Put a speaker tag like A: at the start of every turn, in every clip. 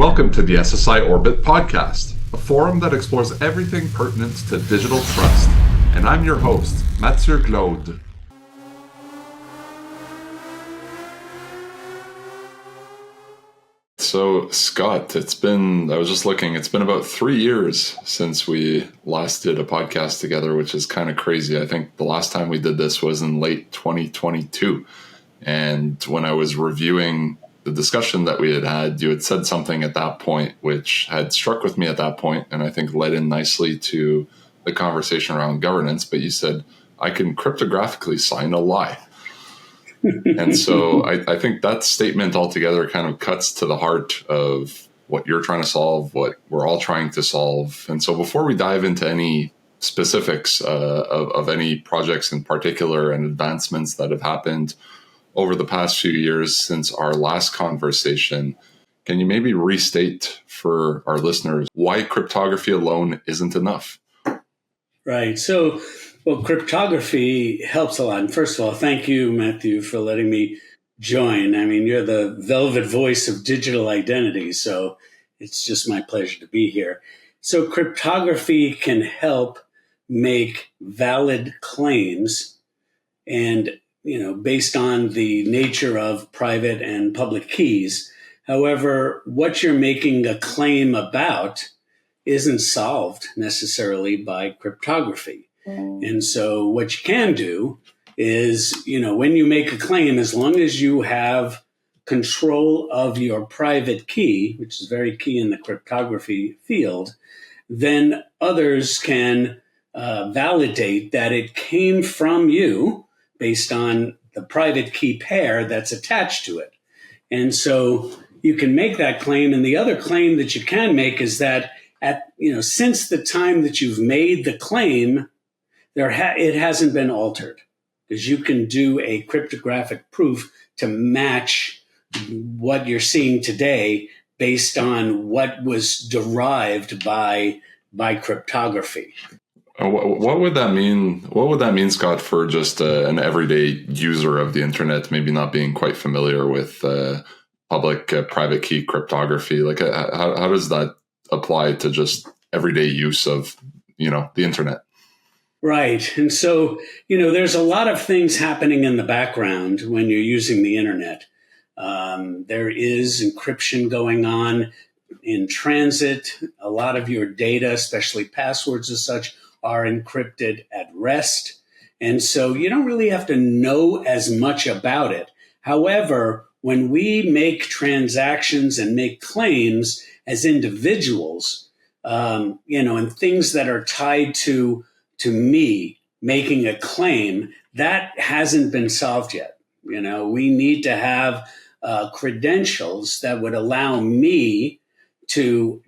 A: Welcome to the SSI Orbit Podcast, a forum that explores everything pertinent to digital trust. And I'm your host, Mathieu Glaude. So, Scott, it's been about 3 years since we last did a podcast together, which is kind of crazy. I think the last time we did this was in late 2022. And when I was reviewing the discussion that we had, you had said something at that point, which had struck with me at that point, and I think led in nicely to the conversation around governance. But you said, I can cryptographically sign a lie. And so I think that statement altogether kind of cuts to the heart of what you're trying to solve, what we're all trying to solve. And so before we dive into any specifics of any projects in particular and advancements that have happened over the past few years since our last conversation, can you maybe restate for our listeners why cryptography alone isn't enough?
B: Right. So, cryptography helps a lot. And first of all, thank you, Matthew, for letting me join. I mean, you're the velvet voice of digital identity, so it's just my pleasure to be here. So cryptography can help make valid claims and based on the nature of private and public keys. However, what you're making a claim about isn't solved necessarily by cryptography. And so what you can do is, when you make a claim, as long as you have control of your private key, which is very key in the cryptography field, then others can validate that it came from you based on the private key pair that's attached to it. And so you can make that claim. And the other claim that you can make is that since the time that you've made the claim, it hasn't been altered, because you can do a cryptographic proof to match what you're seeing today based on what was derived by cryptography.
A: What would that mean? What would that mean, Scott, for just an everyday user of the internet, maybe not being quite familiar with public private key cryptography? Like, how does that apply to just everyday use of the internet?
B: Right. And so, there's a lot of things happening in the background when you're using the internet. There is encryption going on in transit. A lot of your data, especially passwords and such, are encrypted at rest. And so you don't really have to know as much about it. However, when we make transactions and make claims as individuals, and things that are tied to me making a claim, that hasn't been solved yet. We need to have credentials that would allow me to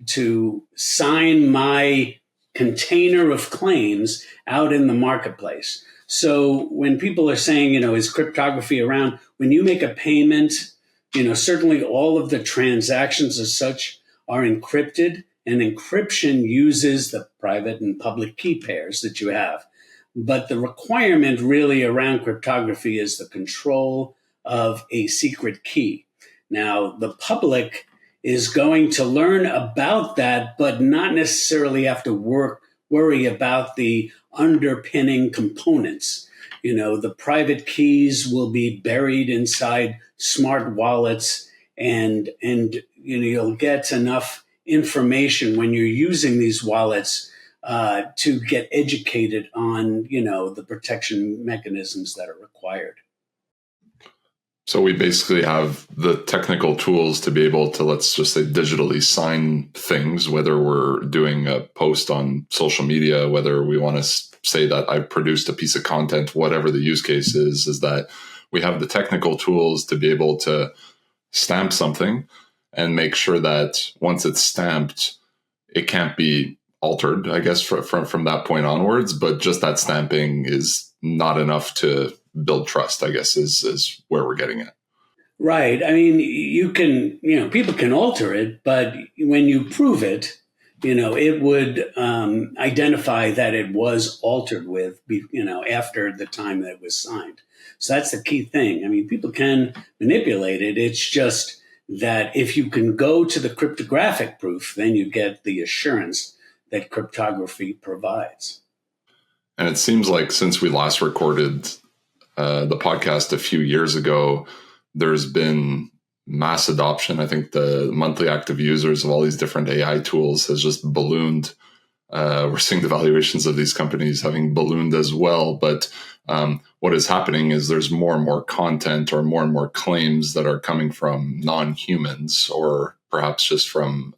B: sign my container of claims out in the marketplace. So when people are saying, is cryptography around? When you make a payment, certainly all of the transactions as such are encrypted, and encryption uses the private and public key pairs that you have. But the requirement really around cryptography is the control of a secret key. Now, the public is going to learn about that, but not necessarily have to worry about the underpinning components. The private keys will be buried inside smart wallets, and you'll get enough information when you're using these wallets to get educated on, the protection mechanisms that are required.
A: So we basically have the technical tools to be able to, let's just say, digitally sign things, whether we're doing a post on social media, whether we want to say that I've produced a piece of content, whatever the use case is that we have the technical tools to be able to stamp something and make sure that once it's stamped, it can't be altered, I guess, from that point onwards. But just that stamping is not enough to build trust, I guess, is where we're getting at.
B: Right. I mean, you can, people can alter it, but when you prove it, it would identify that it was altered with, after the time that it was signed. So that's the key thing. I mean, people can manipulate it. It's just that if you can go to the cryptographic proof, then you get the assurance that cryptography provides.
A: And it seems like since we last recorded the podcast a few years ago, there's been mass adoption. I think the monthly active users of all these different AI tools has just ballooned. We're seeing the valuations of these companies having ballooned as well. But what is happening is there's more and more content or more claims that are coming from non-humans or perhaps just from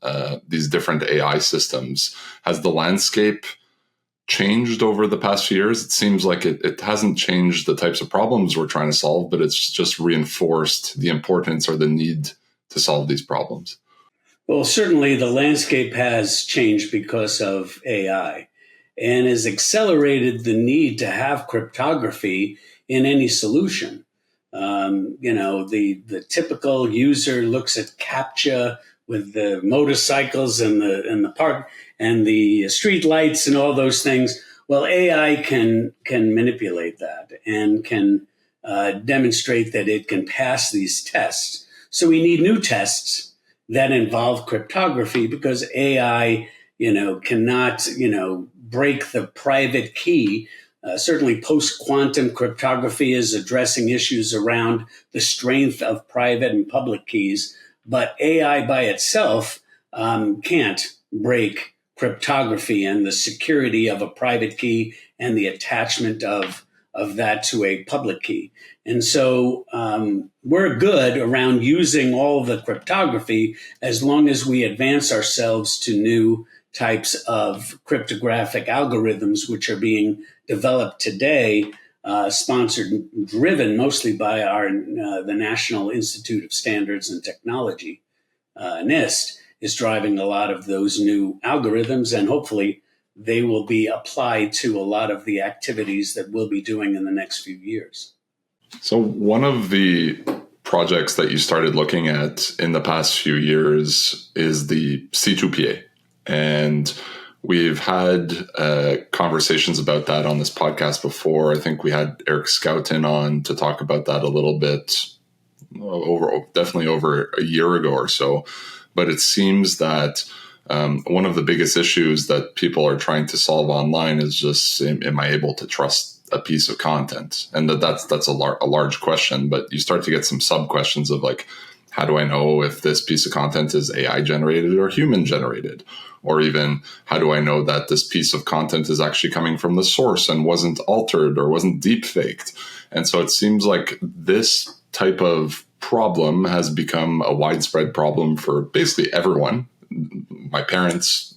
A: these different AI systems. Has the landscape changed over the past few years? It seems like it hasn't changed the types of problems we're trying to solve, but it's just reinforced the importance or the need to solve these problems.
B: Well, certainly the landscape has changed because of AI and has accelerated the need to have cryptography in any solution. The typical user looks at CAPTCHA with the motorcycles and the park and the street lights and all those things. Well, AI can manipulate that and can demonstrate that it can pass these tests. So we need new tests that involve cryptography because AI, cannot, break the private key. Certainly post-quantum cryptography is addressing issues around the strength of private and public keys, but AI by itself can't break cryptography and the security of a private key and the attachment of that to a public key. And so we're good around using all the cryptography as long as we advance ourselves to new types of cryptographic algorithms, which are being developed today, sponsored and driven mostly by the National Institute of Standards and Technology, NIST, is driving a lot of those new algorithms, and hopefully they will be applied to a lot of the activities that we'll be doing in the next few years.
A: So one of the projects that you started looking at in the past few years is the C2PA. And we've had conversations about that on this podcast before. I think we had Eric Skoughton on to talk about that a little bit definitely over a year ago or so. But it seems that one of the biggest issues that people are trying to solve online is just, am I able to trust a piece of content? And that's a large question, but you start to get some sub questions of like, how do I know if this piece of content is AI generated or human generated? Or even, how do I know that this piece of content is actually coming from the source and wasn't altered or wasn't deepfaked? And so it seems like this type of problem has become a widespread problem for basically everyone. My parents,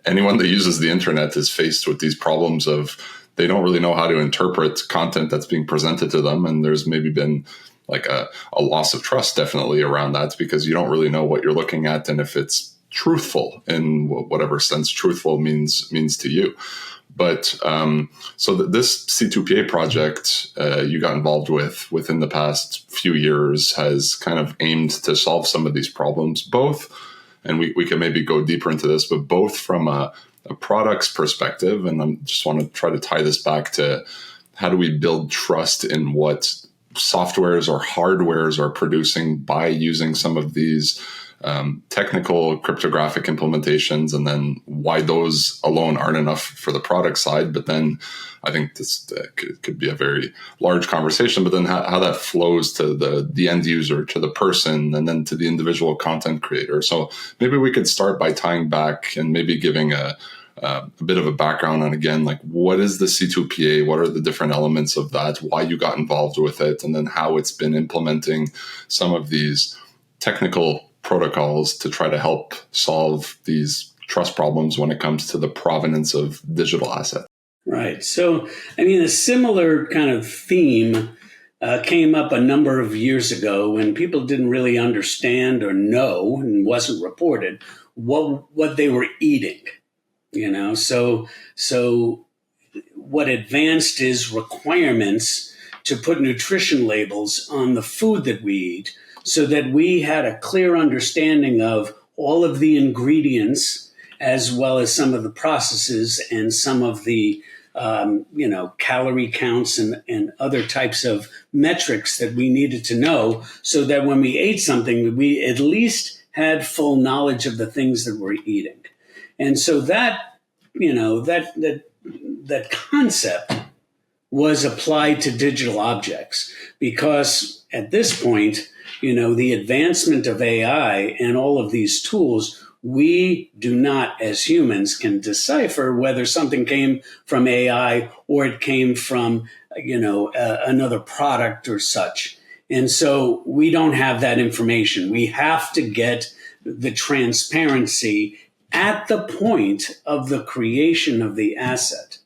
A: anyone that uses the internet is faced with these problems of they don't really know how to interpret content that's being presented to them. And there's maybe been like a loss of trust definitely around that because you don't really know what you're looking at and if it's truthful in whatever sense truthful means to you. But so this C2PA project you got involved with within the past few years has kind of aimed to solve some of these problems, both, and we can maybe go deeper into this, but both from a product's perspective. And I just want to try to tie this back to how do we build trust in what softwares or hardwares are producing by using some of these technical cryptographic implementations, and then why those alone aren't enough for the product side. But then I think this could be a very large conversation, but then how that flows to the end user, to the person, and then to the individual content creator. So maybe we could start by tying back and maybe giving a bit of a background on, again, like what is the C2PA? What are the different elements of that? Why you got involved with it? And then how it's been implementing some of these technical protocols to try to help solve these trust problems when it comes to the provenance of digital assets.
B: Right. So, I mean, a similar kind of theme came up a number of years ago when people didn't really understand or know, and wasn't reported, what they were eating. So what advanced is requirements to put nutrition labels on the food that we eat so that we had a clear understanding of all of the ingredients as well as some of the processes and some of the calorie counts and other types of metrics that we needed to know, so that when we ate something, we at least had full knowledge of the things that we're eating. And so that concept was applied to digital objects, because at this point, the advancement of AI and all of these tools, we do not, as humans, can decipher whether something came from AI or it came from, another product or such. And so we don't have that information. We have to get the transparency at the point of the creation of the asset.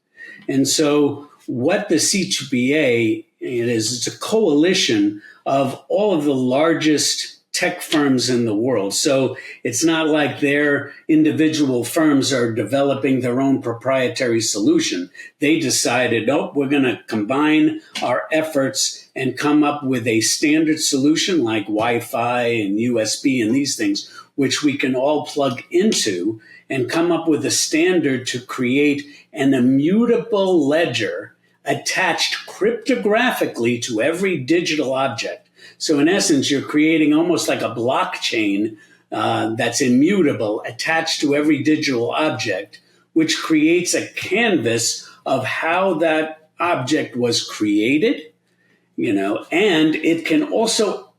B: And so what the C2PA is, it's a coalition of all of the largest tech firms in the world. So it's not like their individual firms are developing their own proprietary solution. They decided, we're going to combine our efforts and come up with a standard solution like Wi-Fi and USB and these things, which we can all plug into and come up with a standard to create an immutable ledger attached cryptographically to every digital object. So in essence, you're creating almost like a blockchain that's immutable attached to every digital object, which creates a canvas of how that object was created, and it can also,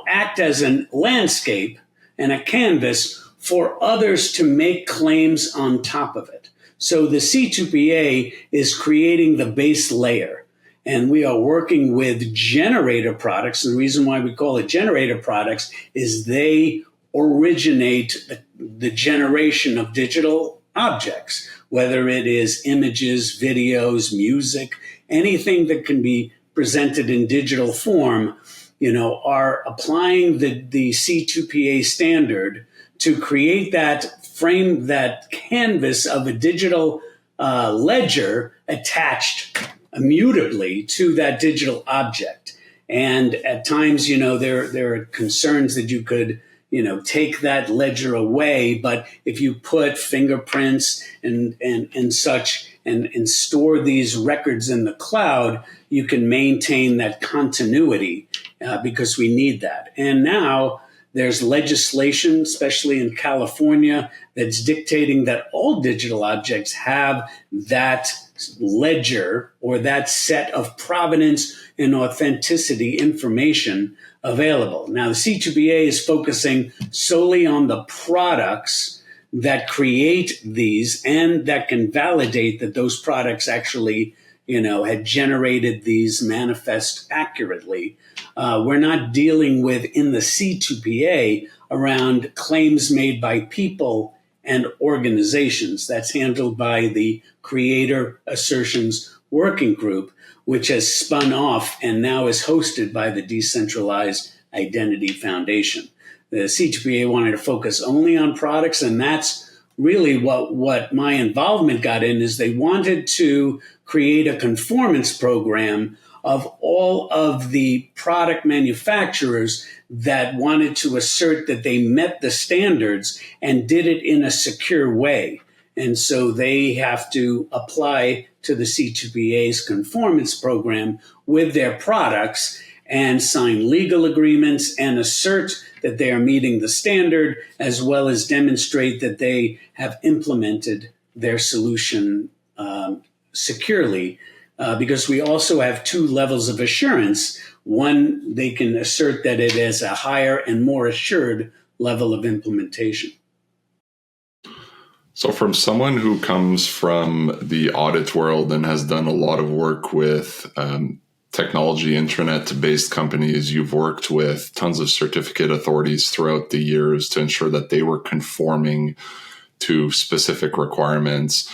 B: act as a landscape and a canvas for others to make claims on top of it. So the C2PA is creating the base layer. And we are working with generator products. And the reason why we call it generator products is they originate the generation of digital objects, whether it is images, videos, music, anything that can be presented in digital form, are applying the C2PA standard to create that frame, that canvas of a digital ledger attached immutably to that digital object. And at times, there are concerns that you could, take that ledger away. But if you put fingerprints and such and store these records in the cloud, you can maintain that continuity because we need that. And now there's legislation, especially in California, that's dictating that all digital objects have that ledger or that set of provenance and authenticity information available. Now, the C2PA is focusing solely on the products that create these and that can validate that those products actually, had generated these manifest accurately. We're not dealing with, in the C2PA, around claims made by people and organizations. That's handled by the Creator Assertions Working Group, which has spun off and now is hosted by the Decentralized Identity Foundation. The C2PA wanted to focus only on products, and that's really what my involvement got in, is they wanted to create a conformance program of all of the product manufacturers that wanted to assert that they met the standards and did it in a secure way. And so they have to apply to the C2PA's conformance program with their products and sign legal agreements and assert that they are meeting the standard, as well as demonstrate that they have implemented their solution securely. Because we also have two levels of assurance. One, they can assert that it is a higher and more assured level of implementation.
A: So from someone who comes from the audit world and has done a lot of work with technology, intranet-based companies, you've worked with tons of certificate authorities throughout the years to ensure that they were conforming to specific requirements.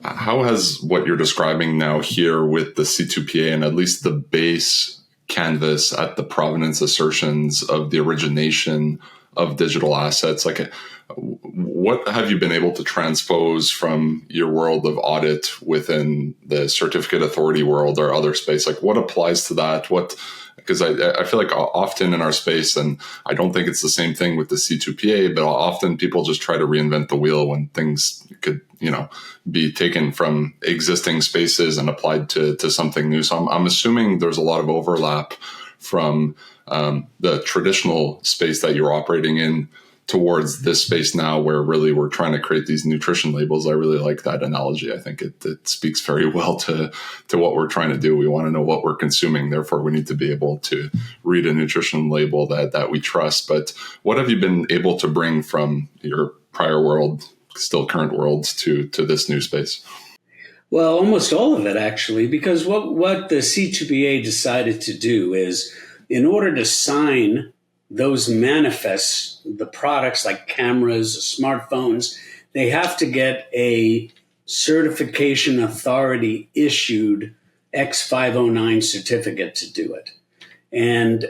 A: How has what you're describing now here with the C2PA and at least the base canvas at the provenance assertions of the origination of digital assets. Like, what have you been able to transpose from your world of audit within the certificate authority world or other space? Like, what applies to that? Because I feel like often in our space, and I don't think it's the same thing with the C2PA, but often people just try to reinvent the wheel when things could, be taken from existing spaces and applied to something new. So I'm assuming there's a lot of overlap from the traditional space that you're operating in towards this space now, where really we're trying to create these nutrition labels. I really like that analogy. I think it speaks very well to what we're trying to do. We want to know what we're consuming. Therefore, we need to be able to read a nutrition label that we trust. But what have you been able to bring from your prior world, still current worlds, to this new space?
B: Well, almost all of it, actually, because what the C2PA decided to do is, in order to sign those manifests, the products like cameras, smartphones, they have to get a certification authority issued X05E01 certificate to do it. And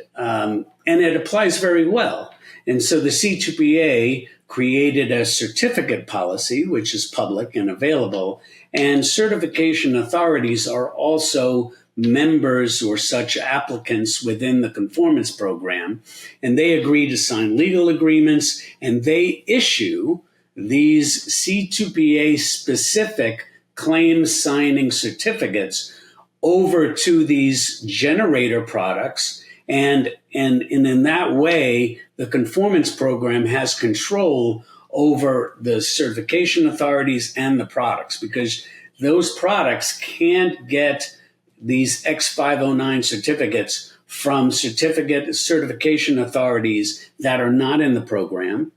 B: it applies very well. And so the C2PA created a certificate policy, which is public and available, and certification authorities are also members or such applicants within the Conformance program, and they agree to sign legal agreements, and they issue these C2PA specific claim signing certificates over to these generator products. And in that way, the Conformance program has control over the certification authorities and the products, because those products can't get these X05E01 certificates from certification authorities that are not in the program.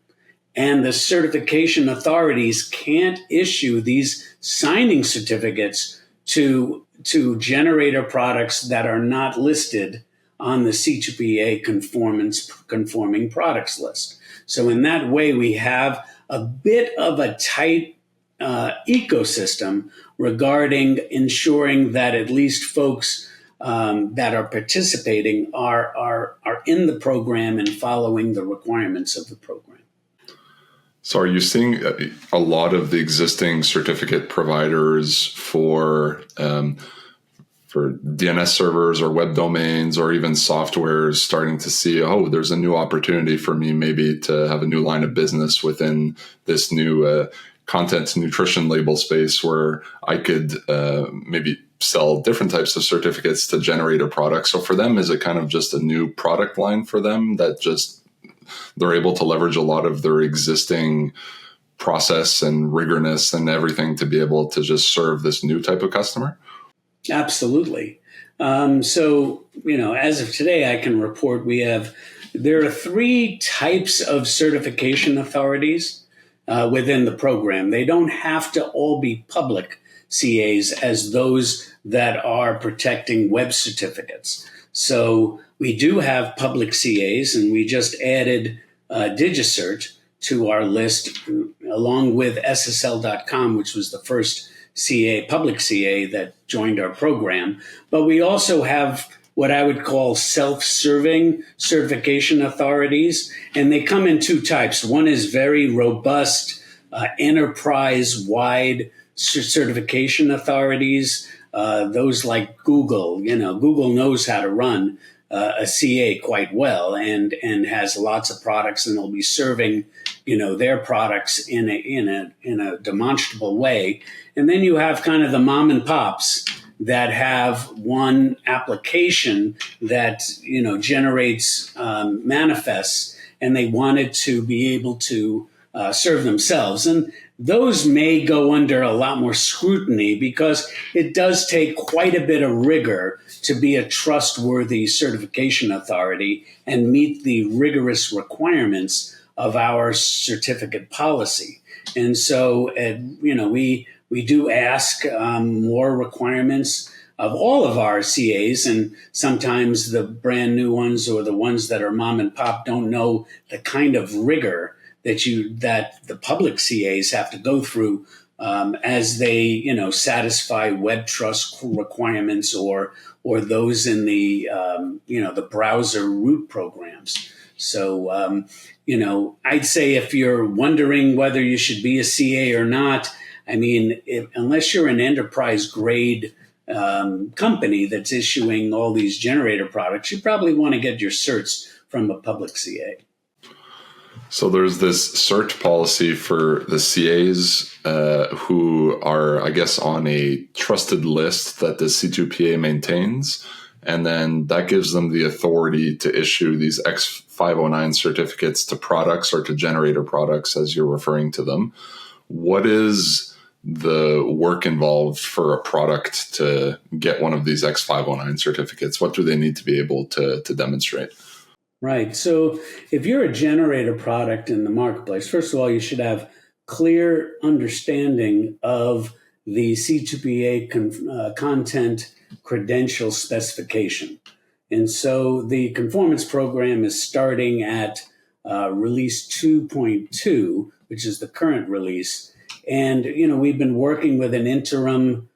B: And the certification authorities can't issue these signing certificates to generator products that are not listed on the C2PA conforming products list. So in that way, we have a bit of a tight ecosystem regarding ensuring that at least folks that are participating are in the program and following the requirements of the program.
A: So are you seeing a lot of the existing certificate providers for DNS servers or web domains or even softwares starting to see, there's a new opportunity for me maybe to have a new line of business within this new content nutrition label space, where I could maybe sell different types of certificates to generator products? So for them, is it kind of just a new product line for them that just they're able to leverage a lot of their existing process and rigorness and everything to be able to just serve this new type of customer?
B: Absolutely. So, as of today, I can report there are 3 types of certification authorities within the program. They don't have to all be public CAs as those that are protecting web certificates. So we do have public CAs, and we just added DigiCert to our list, along with SSL.com, which was the first public CA that joined our program. But we also have what I would call self-serving certification authorities, and they come in 2 types. One is very robust, enterprise-wide certification authorities, those like Google. Google knows how to run a CA quite well and has lots of products, and they'll be serving their products in a demonstrable way. And then you have kind of the mom and pops that have one application that generates manifests, and they wanted to be able to serve themselves. And those may go under a lot more scrutiny, because it does take quite a bit of rigor to be a trustworthy certification authority and meet the rigorous requirements of our certificate policy. And so, we do ask more requirements of all of our CAs, and sometimes the brand new ones or the ones that are mom and pop don't know the kind of rigor that the public CAs have to go through as they satisfy web trust requirements or those in the the browser root programs. So, I'd say if you're wondering whether you should be a CA or not, I mean, unless you're an enterprise grade company that's issuing all these generator products, you probably want to get your certs from a public CA.
A: So there's this cert policy for the CAs who are, I guess, on a trusted list that the C2PA maintains. And then that gives them the authority to issue these X509 certificates to products or to generator products, as you're referring to them. What is the work involved for a product to get one of these X509 certificates? What do they need to be able to demonstrate?
B: Right. So if you're a generator product in the marketplace, first of all, you should have clear understanding of the C2PA content credential specification. And so the conformance program is starting at release 2.2, which is the current release. And, we've been working with an interim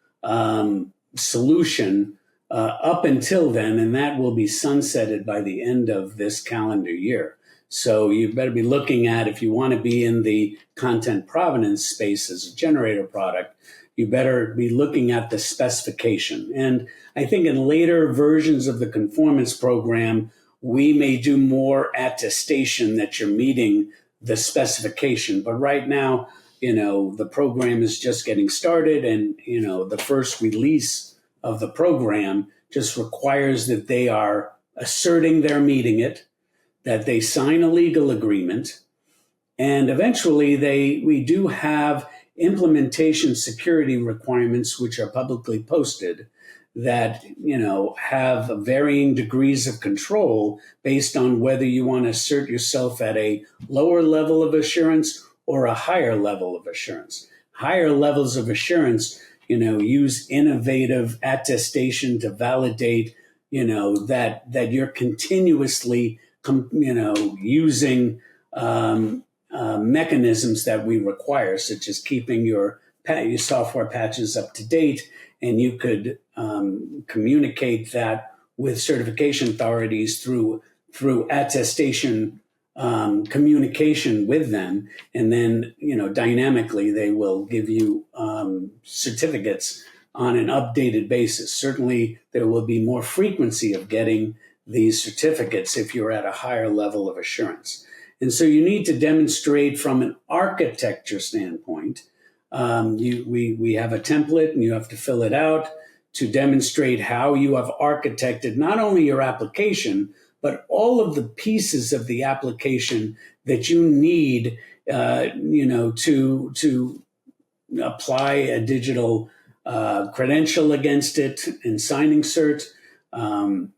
B: solution up until then, and that will be sunsetted by the end of this calendar year. So you better be looking at, if you want to be in the content provenance space as a generator product, you better be looking at the specification. And I think in later versions of the conformance program, we may do more attestation that you're meeting the specification. But right now, the program is just getting started, and, the first release of the program just requires that they are asserting they're meeting it, that they sign a legal agreement, and eventually we do have implementation security requirements which are publicly posted that, have varying degrees of control based on whether you want to assert yourself at a lower level of assurance or a higher level of assurance. Higher levels of assurance, use innovative attestation to validate, that you're continuously, using mechanisms that we require, such as keeping your software patches up to date, and you could communicate that with certification authorities through attestation communication with them, and then dynamically they will give you certificates on an updated basis. Certainly, there will be more frequency of getting these certificates if you're at a higher level of assurance. And so you need to demonstrate from an architecture standpoint. We have a template, and you have to fill it out to demonstrate how you have architected not only your application, but all of the pieces of the application that you need, to apply a digital credential against it and signing cert,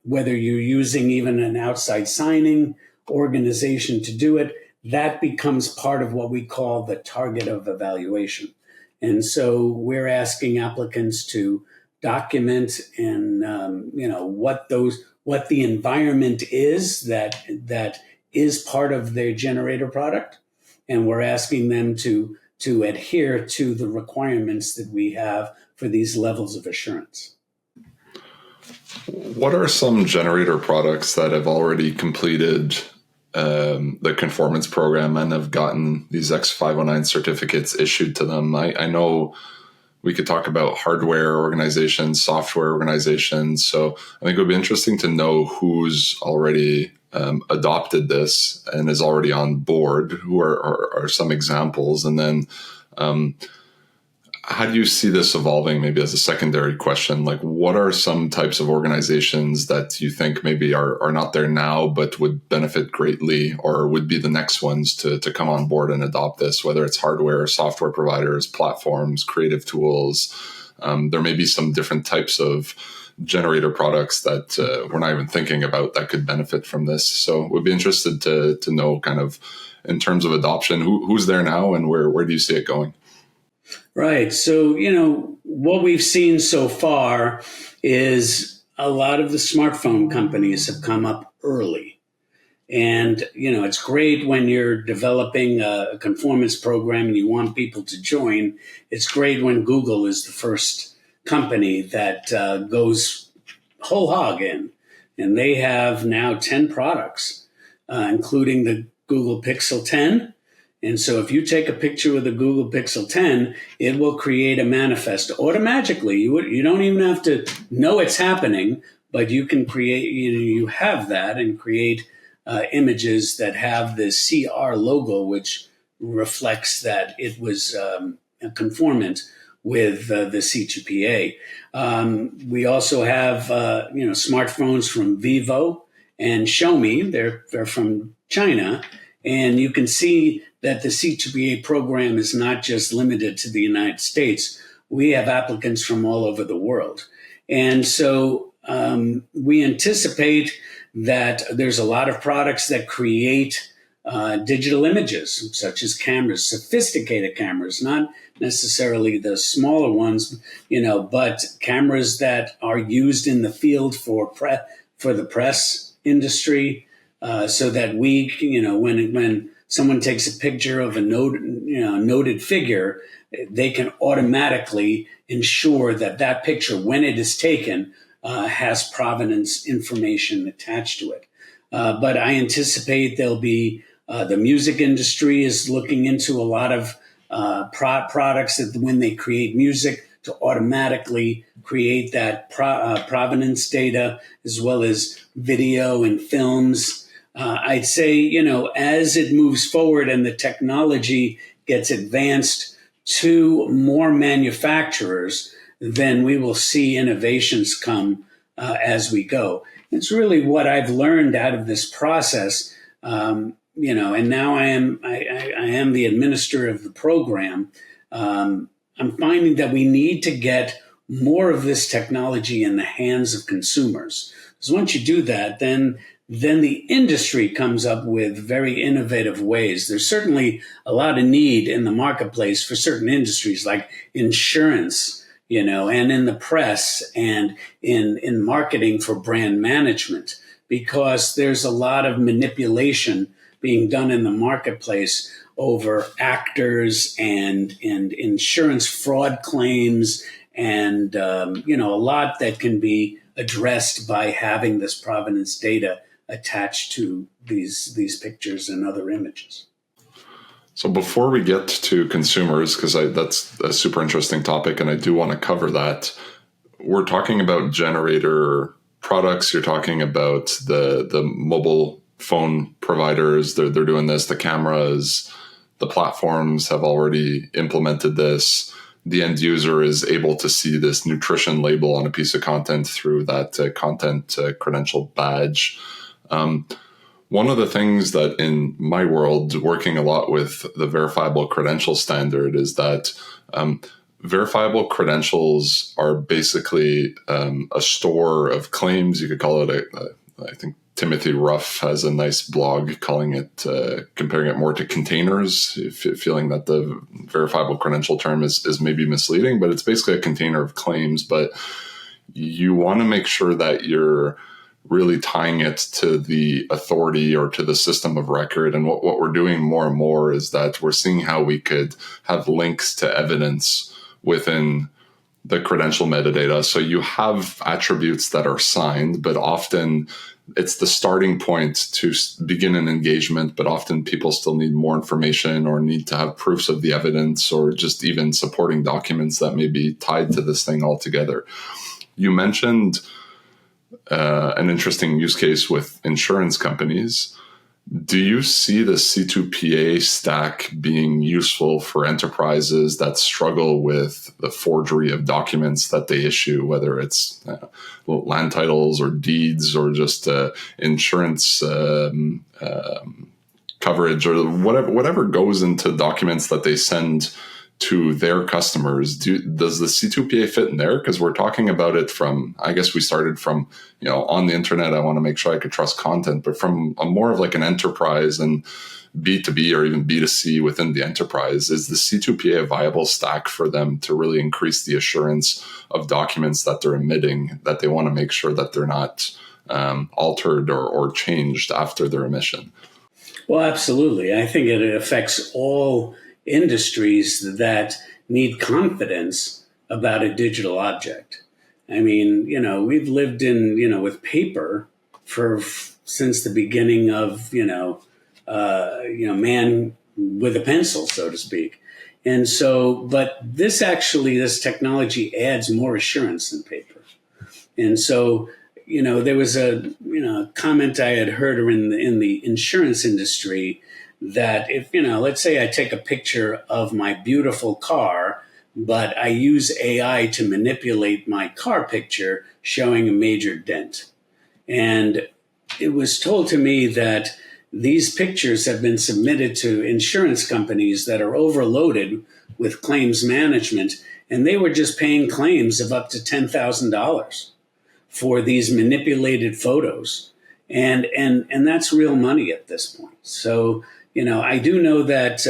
B: whether you're using even an outside signing organization to do it, that becomes part of what we call the target of evaluation. And so we're asking applicants to document and, what the environment is that is part of their generator product. And we're asking them to adhere to the requirements that we have for these levels of assurance.
A: What are some generator products that have already completed the conformance program and have gotten these X509 certificates issued to them? I know we could talk about hardware organizations, software organizations. So I think it would be interesting to know who's already adopted this and is already on board, who are some examples. And then how do you see this evolving, maybe as a secondary question? Like, what are some types of organizations that you think maybe are not there now, but would benefit greatly or would be the next ones to come on board and adopt this, whether it's hardware, software providers, platforms, creative tools? There may be some different types of generator products that we're not even thinking about that could benefit from this. So we'd be interested to know kind of in terms of adoption, who's there now and where do you see it going?
B: Right. So, what we've seen so far is a lot of the smartphone companies have come up early. And, it's great when you're developing a conformance program and you want people to join. It's great when Google is the first company that goes whole hog in. And they have now 10 products including the Google Pixel 10. And so if you take a picture with a Google Pixel 10, it will create a manifest automatically. You don't even have to know it's happening, but you can create, you have that and create images that have the CR logo, which reflects that it was conformant with the C2PA. We also have, smartphones from Vivo and Xiaomi. They're from China. And you can see that the C2PA program is not just limited to the United States. We have applicants from all over the world. And so we anticipate that there's a lot of products that create digital images, such as cameras, sophisticated cameras, not necessarily the smaller ones, but cameras that are used in the field for the press industry, so that we, when someone takes a picture of a noted figure, they can automatically ensure that that picture, when it is taken, has provenance information attached to it. But I anticipate there'll be the music industry is looking into a lot of products that when they create music to automatically create that provenance data, as well as video and films. I'd say, as it moves forward and the technology gets advanced to more manufacturers, then we will see innovations come as we go. It's really what I've learned out of this process, and now I am the administrator of the program. I'm finding that we need to get more of this technology in the hands of consumers. Because once you do that, then the industry comes up with very innovative ways. There's certainly a lot of need in the marketplace for certain industries like insurance, and in the press and in marketing for brand management, because there's a lot of manipulation being done in the marketplace over actors and insurance fraud claims and, a lot that can be addressed by having this provenance data attached to these pictures and other images.
A: So before we get to consumers, because that's a super interesting topic and I do want to cover that, we're talking about generator products. You're talking about the mobile phone providers. They're doing this. The cameras, the platforms have already implemented this. The end user is able to see this nutrition label on a piece of content through that content credential badge. One of the things that in my world, working a lot with the verifiable credential standard, is that verifiable credentials are basically a store of claims. You could call it I think Timothy Ruff has a nice blog calling it, comparing it more to containers, feeling that the verifiable credential term is maybe misleading, but it's basically a container of claims. But you want to make sure that you're really tying it to the authority or to the system of record. And what we're doing more and more is that we're seeing how we could have links to evidence within the credential metadata. So you have attributes that are signed, but often it's the starting point to begin an engagement, but often people still need more information or need to have proofs of the evidence or just even supporting documents that may be tied to this thing altogether. You mentioned an interesting use case with insurance companies. Do you see the C2PA stack being useful for enterprises that struggle with the forgery of documents that they issue, whether it's land titles or deeds or just insurance coverage or whatever goes into documents that they send to their customers? Does the C2PA fit in there? Because we're talking about it from, I guess we started from, on the internet, I want to make sure I could trust content, but from a more of like an enterprise and B2B or even B2C within the enterprise, is the C2PA a viable stack for them to really increase the assurance of documents that they're emitting, that they want to make sure that they're not altered or changed after their emission?
B: Well, absolutely. I think it affects all industries that need confidence about a digital object. I mean, we've lived in, with paper since the beginning of man with a pencil, so to speak. And so, but this technology adds more assurance than paper. And so, there was a comment I had heard in the insurance industry that if, let's say I take a picture of my beautiful car, but I use AI to manipulate my car picture showing a major dent. And it was told to me that these pictures have been submitted to insurance companies that are overloaded with claims management, and they were just paying claims of up to $10,000 for these manipulated photos. And that's real money at this point. So, I do know that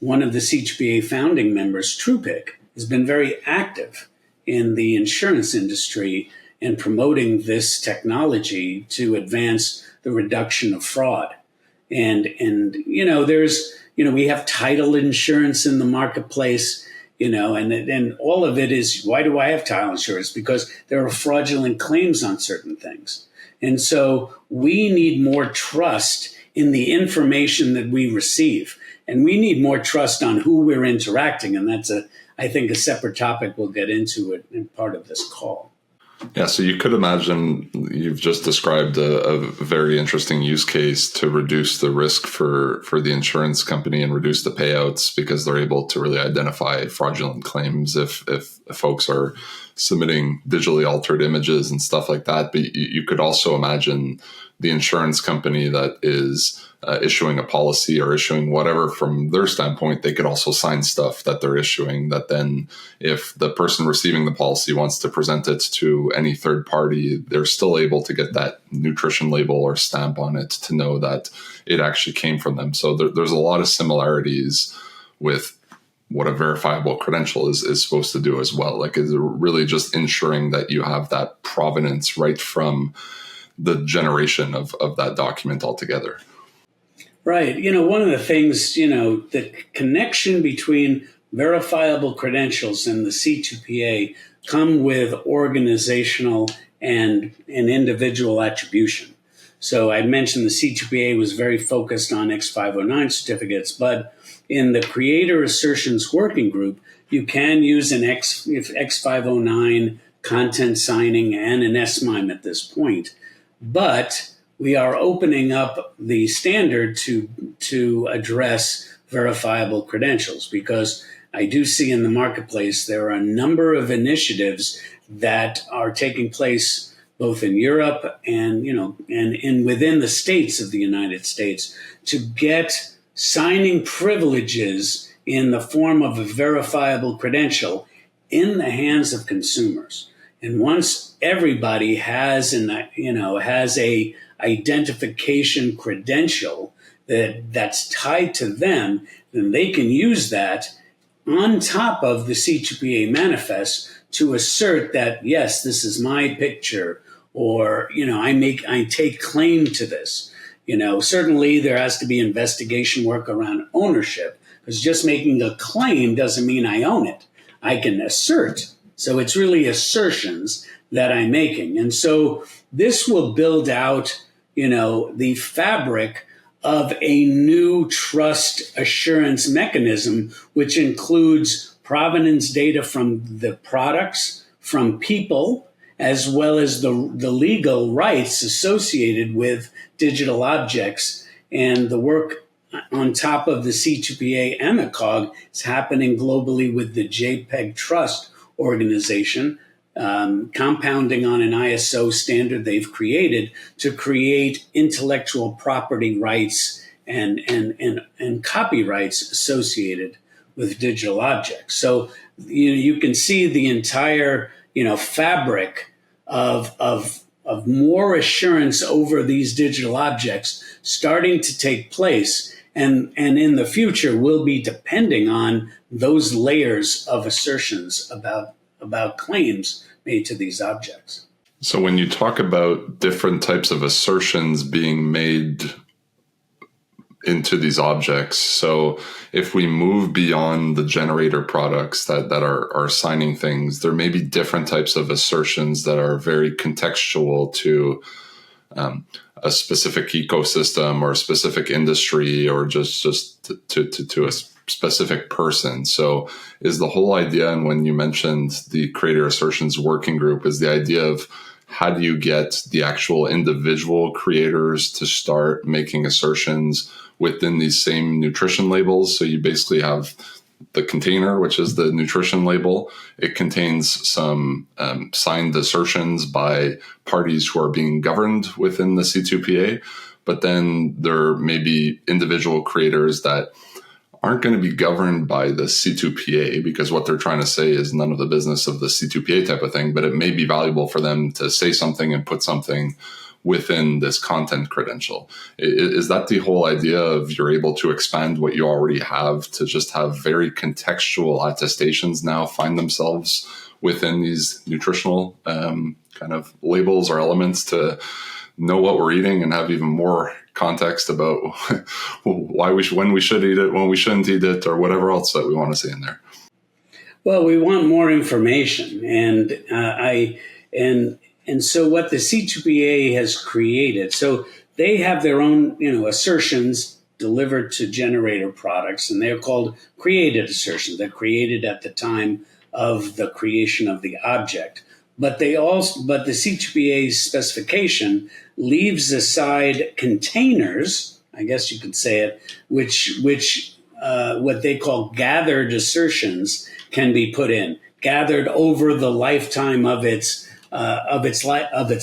B: one of the CHPA founding members, Trupic, has been very active in the insurance industry and promoting this technology to advance the reduction of fraud. And we have title insurance in the marketplace, and all of it is, why do I have title insurance? Because there are fraudulent claims on certain things. And so we need more trust in the information that we receive. And we need more trust on who we're interacting. And that's I think a separate topic we'll get into it in part of this call.
A: Yeah, so you could imagine you've just described a very interesting use case to reduce the risk for the insurance company and reduce the payouts because they're able to really identify fraudulent claims if folks are submitting digitally altered images and stuff like that. But you could also imagine the insurance company that is issuing a policy or issuing whatever from their standpoint, they could also sign stuff that they're issuing that then if the person receiving the policy wants to present it to any third party, they're still able to get that nutrition label or stamp on it to know that it actually came from them. So there's a lot of similarities with what a verifiable credential is supposed to do as well. Like, is it really just ensuring that you have that provenance right from the generation of that document altogether?
B: Right. One of the things, the connection between verifiable credentials and the C2PA come with organizational and individual attribution. So I mentioned the C2PA was very focused on X509 certificates, but in the Creator Assertions Working Group, you can use an X509 content signing and an SMIME at this point. But we are opening up the standard to address verifiable credentials because I do see in the marketplace there are a number of initiatives that are taking place both in Europe and within the states of the United States to get signing privileges in the form of a verifiable credential in the hands of consumers. And once everybody has a identification credential that's tied to them, then they can use that on top of the C2PA manifest to assert that, yes, this is my picture, or, I take claim to this. Certainly there has to be investigation work around ownership, because just making a claim doesn't mean I own it. I can assert. So it's really assertions that I'm making. And so this will build out, the fabric of a new trust assurance mechanism, which includes provenance data from the products, from people, as well as the legal rights associated with digital objects. And the work on top of the C2PA and the CAWG is happening globally with the JPEG Trust organization, compounding on an ISO standard they've created to create intellectual property rights and copyrights associated with digital objects. So you can see the entire fabric of more assurance over these digital objects starting to take place, and in the future will be depending on those layers of assertions about claims made to these objects.
A: So when you talk about different types of assertions being made into these objects, so if we move beyond the generator products that are signing things, there may be different types of assertions that are very contextual to a specific ecosystem or a specific industry or just to a specific person. So is the whole idea, and when you mentioned the Creator Assertions working group, is the idea of how do you get the actual individual creators to start making assertions within these same nutrition labels? So you basically have the container, which is the nutrition label. It contains some signed assertions by parties who are being governed within the C2PA. But then there may be individual creators that aren't going to be governed by the C2PA, because what they're trying to say is none of the business of the C2PA type of thing, but it may be valuable for them to say something and put something within this content credential. Is that the whole idea of you're able to expand what you already have to just have very contextual attestations now find themselves within these nutritional kind of labels or elements to know what we're eating and have even more context about why when we should eat it, when we shouldn't eat it, or whatever else that we want to see in there?
B: Well, we want more information, and so what the C2PA has created, so they have their own, assertions delivered to generator products, and they're called created assertions. They're created at the time of the creation of the object. But the C2PA's specification leaves aside containers, I guess you could say it, which what they call gathered assertions can be put in, gathered over the lifetime of its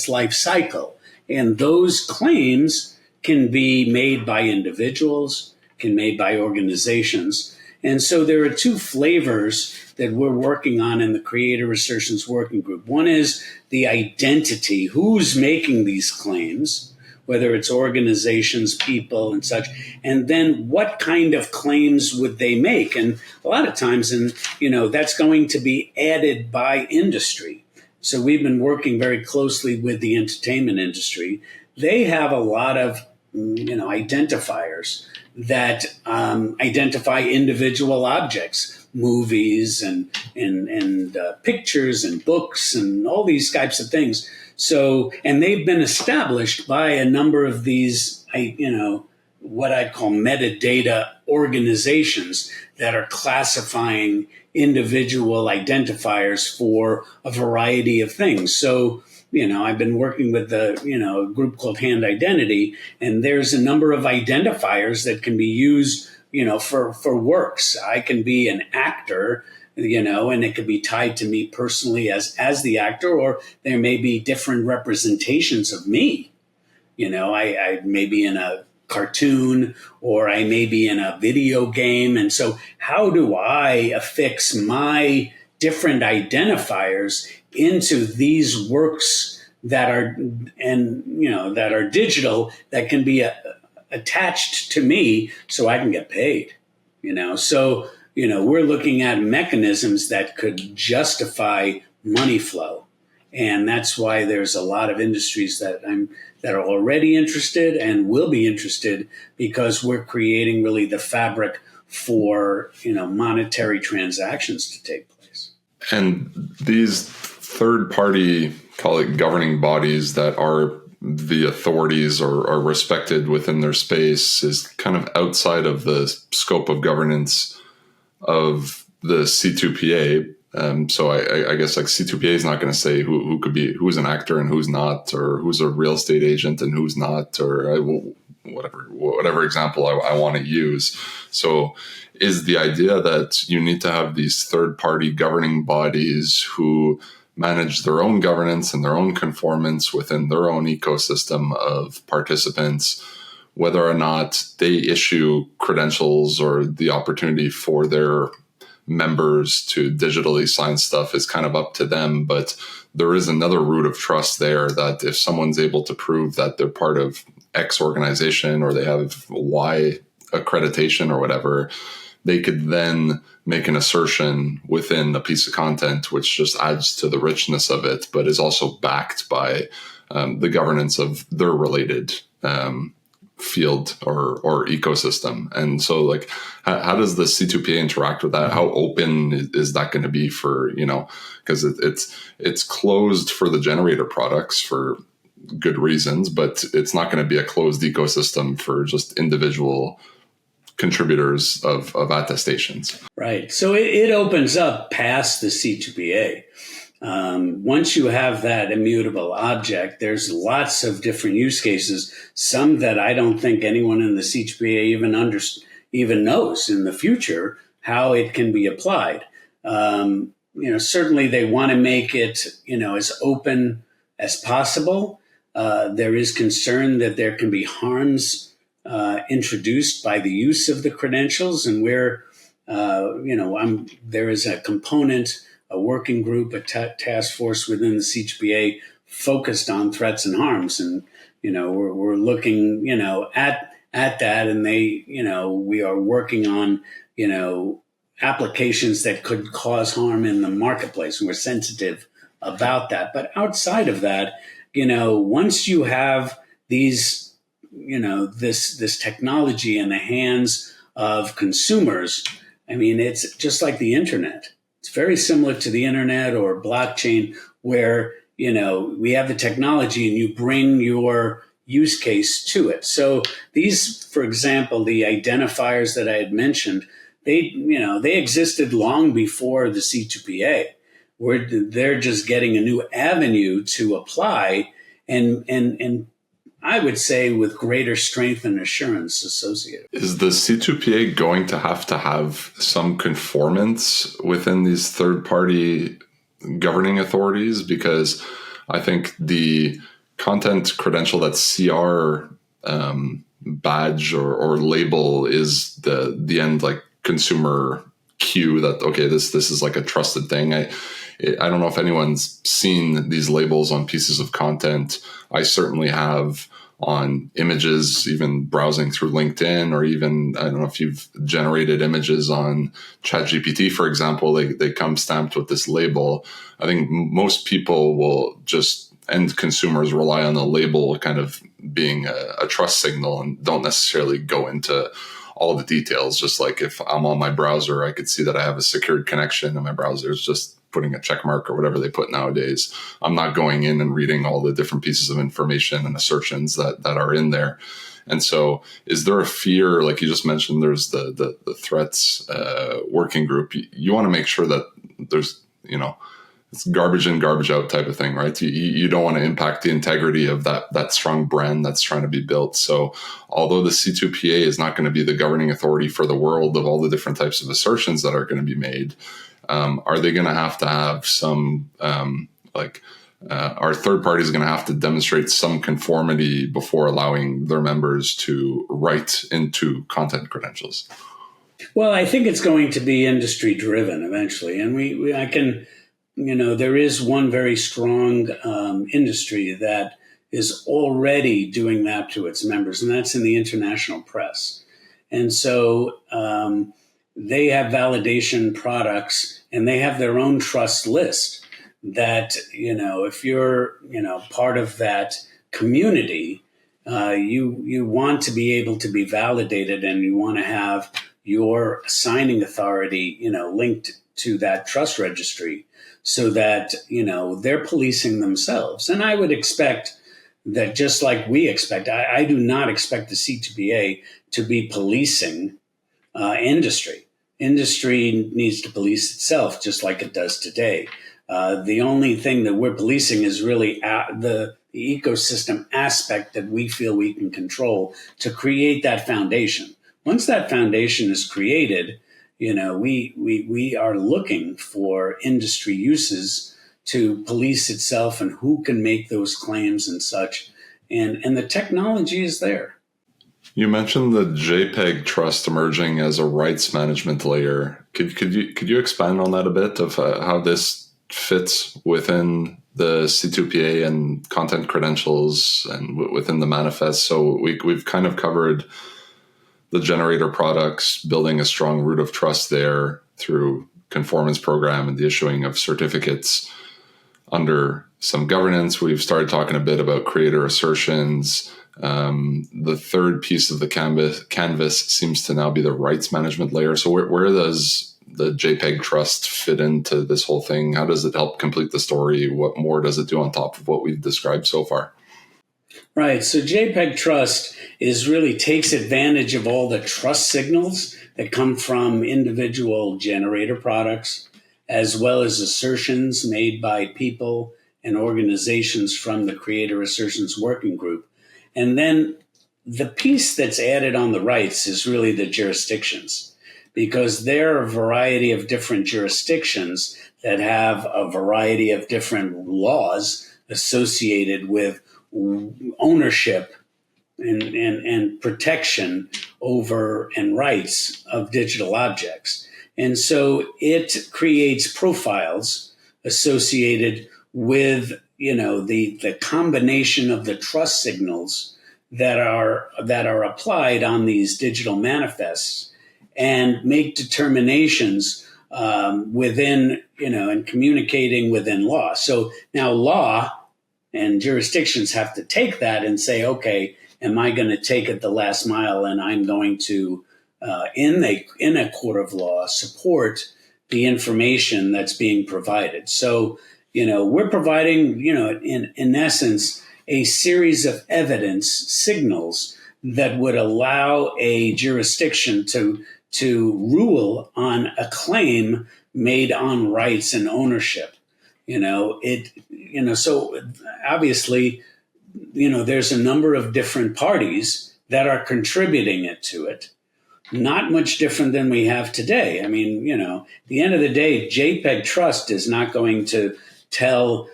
B: life cycle, and those claims can be made by individuals, can be made by organizations, and so there are two flavors that we're working on in the Creator Assertions Working Group. One is the identity, who's making these claims, whether it's organizations, people, and such, and then what kind of claims would they make? And a lot of times, that's going to be added by industry. So we've been working very closely with the entertainment industry. They have a lot of, identifiers that identify individual objects, movies and pictures and books and all these types of things. So, and they've been established by a number of these, what I'd call metadata organizations that are classifying individual identifiers for a variety of things. So, I've been working with a group called Hand Identity, and there's a number of identifiers that can be used, for works. I can be an actor, and it could be tied to me personally as the actor, or there may be different representations of me. I may be in a cartoon, or I may be in a video game. And so how do I affix my different identifiers into these works that are digital, that can be attached to me so I can get paid, So, we're looking at mechanisms that could justify money flow. And that's why there's a lot of industries that are already interested and will be interested, because we're creating really the fabric for, monetary transactions to take place.
A: And these third-party, call it governing bodies that are the authorities or are respected within their space, is kind of outside of the scope of governance of the C2PA. So I guess like C2PA is not going to say who's an actor and who's not, or who's a real estate agent and who's not, or whatever example I want to use. So is the idea that you need to have these third-party governing bodies who manage their own governance and their own conformance within their own ecosystem of participants, whether or not they issue credentials or the opportunity for their members to digitally sign stuff is kind of up to them. But there is another root of trust there, that if someone's able to prove that they're part of X organization or they have Y accreditation or whatever, they could then make an assertion within a piece of content, which just adds to the richness of it, but is also backed by the governance of their related field or ecosystem. And so like, how does the C2PA interact with that? How open is that going to be for, because it's closed for the generator products for good reasons, but it's not going to be a closed ecosystem for just individual contributors of attestations.
B: Right. So it opens up past the C2PA. Once you have that immutable object, there's lots of different use cases, some that I don't think anyone in the C2PA even knows in the future how it can be applied. Certainly they want to make it, as open as possible. There is concern that there can be harms introduced by the use of the credentials, and where there is a component, a working group, a task force within the C2PA focused on threats and harms, and we're looking at that, and we are working on applications that could cause harm in the marketplace, and we're sensitive about that. But outside of that, once you have these this technology in the hands of consumers, I mean, it's just like the internet. It's very similar to the internet or blockchain, where, we have the technology and you bring your use case to it. So these, for example, the identifiers that I had mentioned, they existed long before the C2PA, where they're just getting a new avenue to apply, and I would say with greater strength and assurance associated.
A: Is the C2PA going to have some conformance within these third-party governing authorities? Because I think the content credential, that CR badge or label, is the end, like, consumer cue that, okay, this is like a trusted thing. I don't know if anyone's seen these labels on pieces of content. I certainly have on images, even browsing through LinkedIn, or even, I don't know if you've generated images on ChatGPT, for example, they come stamped with this label. I think most people will just, end consumers, rely on the label kind of being a trust signal and don't necessarily go into all the details. Just like if I'm on my browser, I could see that I have a secured connection and my browser is just putting a check mark or whatever they put nowadays. I'm not going in and reading all the different pieces of information and assertions that are in there. And so is there a fear, like you just mentioned, there's the threats working group. You want to make sure that there's, it's garbage in, garbage out type of thing, right? You don't want to impact the integrity of that strong brand that's trying to be built. So although the C2PA is not going to be the governing authority for the world of all the different types of assertions that are going to be made, are they going to have some, are third parties going to have to demonstrate some conformity before allowing their members to write into content credentials?
B: Well, I think it's going to be industry driven eventually. And there is one very strong industry that is already doing that to its members, and that's in the international press. And so they have validation products, and they have their own trust list that, if you're, part of that community, you want to be able to be validated, and you want to have your signing authority, linked to that trust registry, so that, they're policing themselves. And I would expect that, just like we expect, I do not expect the C2PA to be policing industry. Industry needs to police itself just like it does today. The only thing that we're policing is really the ecosystem aspect that we feel we can control to create that foundation. Once that foundation is created, we are looking for industry uses to police itself and who can make those claims and such. And the technology is there.
A: You mentioned the JPEG trust emerging as a rights management layer. Could you expand on that a bit, of how this fits within the C2PA and content credentials and within the manifest? So we've kind of covered the generator products, building a strong root of trust there through conformance program and the issuing of certificates under some governance. We've started talking a bit about creator assertions. The third piece of the canvas seems to now be the rights management layer. So where does the JPEG trust fit into this whole thing? How does it help complete the story? What more does it do on top of what we've described so far?
B: Right. So JPEG trust is really takes advantage of all the trust signals that come from individual generator products, as well as assertions made by people and organizations from the Creator Assertions Working Group. And then the piece that's added on the rights is really the jurisdictions, because there are a variety of different jurisdictions that have a variety of different laws associated with ownership and protection over and rights of digital objects. And so it creates profiles associated with, the combination of the trust signals that are applied on these digital manifests, and make determinations within, and communicating within law. So now law and jurisdictions have to take that and say, okay, am I going to take it the last mile, and I'm going to, in a court of law, support the information that's being provided. So, we're providing, in essence, a series of evidence signals that would allow a jurisdiction to rule on a claim made on rights and ownership. So obviously, there's a number of different parties that are contributing to it. Not much different than we have today. I mean, at the end of the day, JPEG Trust is not going to tell,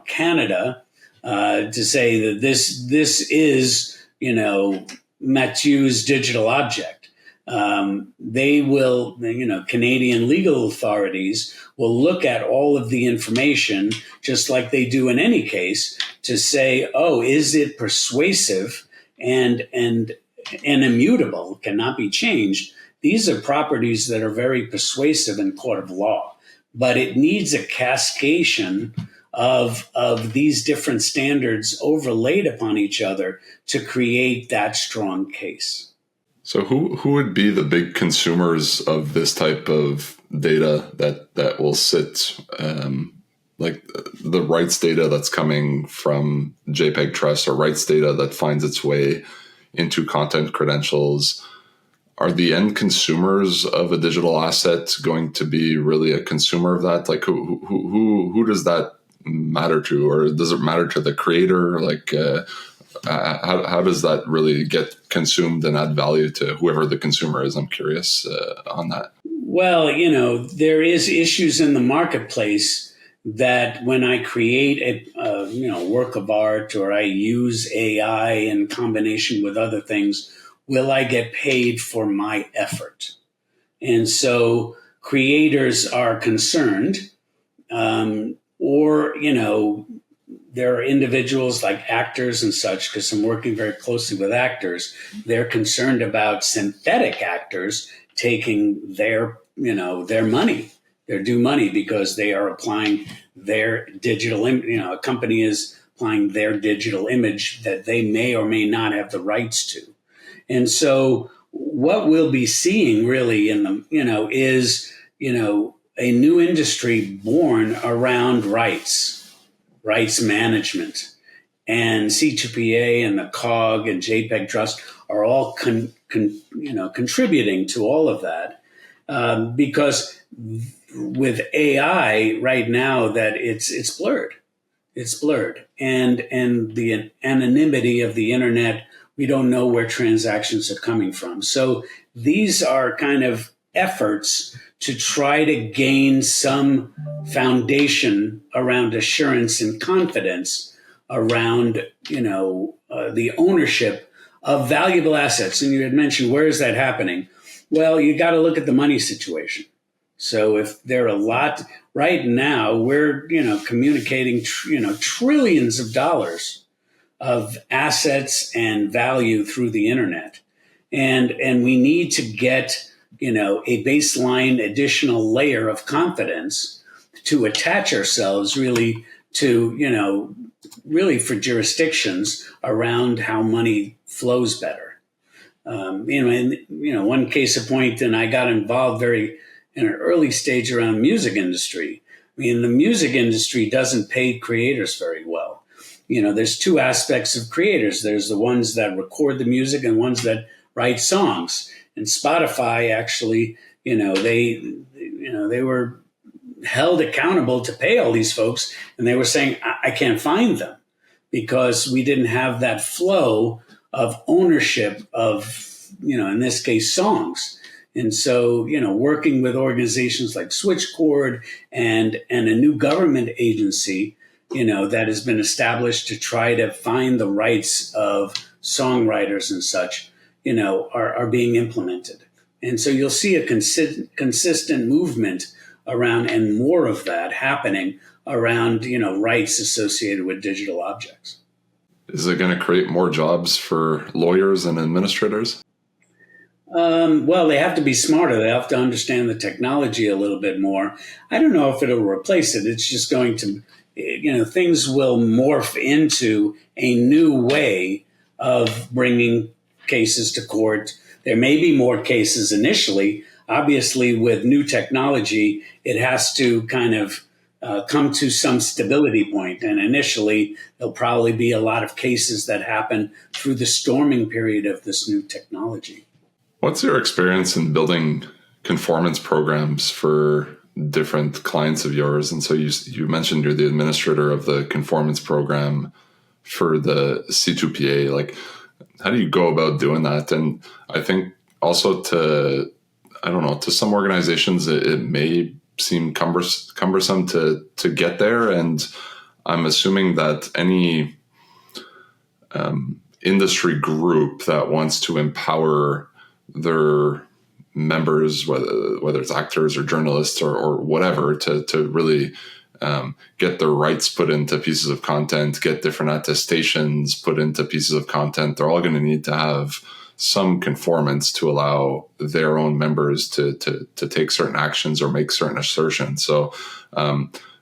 B: Canada to say that this is, Mathieu's digital object. They will, Canadian legal authorities will look at all of the information, just like they do in any case, to say, oh, is it persuasive and immutable, cannot be changed. These are properties that are very persuasive in court of law, but it needs a cascading of these different standards overlaid upon each other to create that strong case.
A: So who would be the big consumers of this type of data that will sit, like the rights data that's coming from JPEG Trust, or rights data that finds its way into content credentials? Are the end consumers of a digital asset going to be really a consumer of that? Like who does that matter to, or does it matter to the creator? Like how does that really get consumed and add value to whoever the consumer is? I'm curious on that.
B: Well, there is issues in the marketplace that when I create a work of art, or I use AI in combination with other things, will I get paid for my effort? And so creators are concerned, or there are individuals like actors and such, because I'm working very closely with actors. They're concerned about synthetic actors taking their money, their due money, because they are applying their digital, a company is applying their digital image that they may or may not have the rights to. And so what we'll be seeing really is, a new industry born around rights management. And C2PA and the CAWG and JPEG Trust are all contributing to all of that, because with AI right now, that it's blurred. It's blurred, and the anonymity of the internet. We don't know where transactions are coming from. So these are kind of efforts to try to gain some foundation around assurance and confidence around, the ownership of valuable assets. And you had mentioned, where is that happening? Well, you got to look at the money situation. So if there are a lot right now, we're, communicating, trillions of dollars of assets and value through the internet. And we need to get, a baseline additional layer of confidence to attach ourselves really to, really for jurisdictions around how money flows better. One case in point, and I got involved in an early stage around music industry. I mean, the music industry doesn't pay creators very well. there's two aspects of creators. There's the ones that record the music and ones that write songs. And Spotify actually, they were held accountable to pay all these folks, and they were saying, I can't find them because we didn't have that flow of ownership of, in this case, songs. And so, working with organizations like Switchcord and a new government agency, that has been established to try to find the rights of songwriters and such, are being implemented. And so you'll see a consistent movement around, and more of that happening around, rights associated with digital objects.
A: Is it going to create more jobs for lawyers and administrators?
B: Well, they have to be smarter. They have to understand the technology a little bit more. I don't know if it'll replace it. It's just going to, things will morph into a new way of bringing cases to court. There may be more cases initially. Obviously, with new technology, it has to kind of come to some stability point. And initially, there'll probably be a lot of cases that happen through the storming period of this new technology.
A: What's your experience in building conformance programs for different clients of yours? And so you mentioned you're the administrator of the conformance program for the C2PA. Like, how do you go about doing that? And I think also to some organizations, it may seem cumbersome to get there. And I'm assuming that any industry group that wants to empower their members, whether it's actors or journalists or whatever, to really get their rights put into pieces of content, get different attestations put into pieces of content, they're all going to need to have some conformance to allow their own members to take certain actions or make certain assertions. So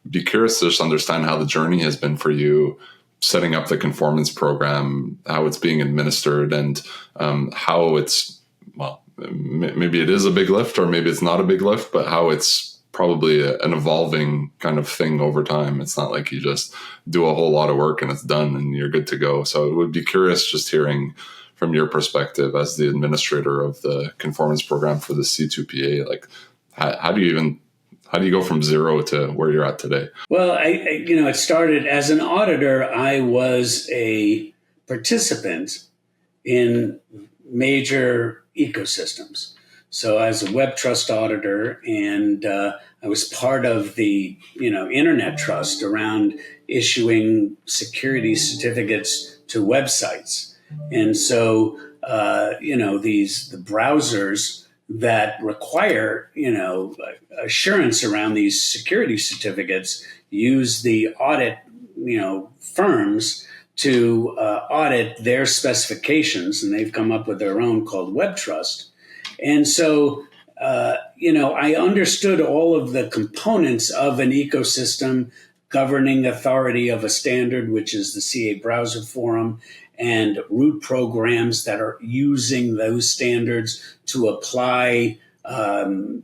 A: be curious to just understand how the journey has been for you setting up the conformance program, how it's being administered, and how it's, well, maybe it is a big lift or maybe it's not a big lift, but how it's probably an evolving kind of thing over time. It's not like you just do a whole lot of work and it's done and you're good to go. So it would be curious just hearing from your perspective as the administrator of the conformance program for the C2PA, like how do you go from zero to where you're at today? Well,
B: it started as an auditor. I was a participant in major ecosystems. So as a web trust auditor, and I was part of the internet trust around issuing security certificates to websites. And so the browsers that require assurance around these security certificates use the audit firms to audit their specifications, and they've come up with their own called Web Trust. And so, I understood all of the components of an ecosystem, governing authority of a standard, which is the CA Browser Forum, and root programs that are using those standards to apply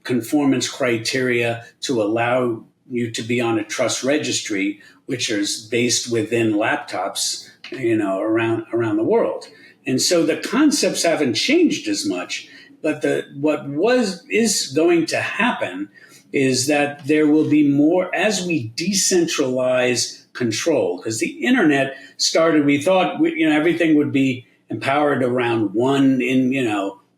B: conformance criteria to allow you to be on a trust registry, which is based within laptops, around the world. And so the concepts haven't changed as much, but what is going to happen is that there will be more as we decentralize control, because the internet started, we thought, everything would be empowered around one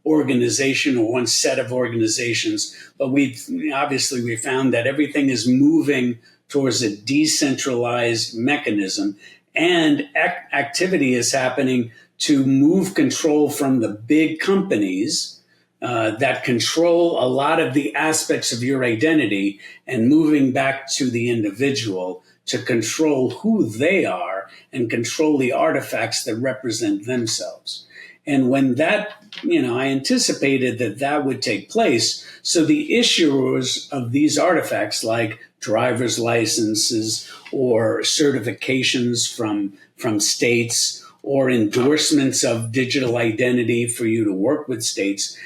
B: organization or one set of organizations. But we found that everything is moving towards a decentralized mechanism, and activity is happening to move control from the big companies that control a lot of the aspects of your identity, and moving back to the individual to control who they are and control the artifacts that represent themselves. And when that, I anticipated that would take place. So the issuers of these artifacts, like driver's licenses or certifications from states or endorsements of digital identity for you to work with states,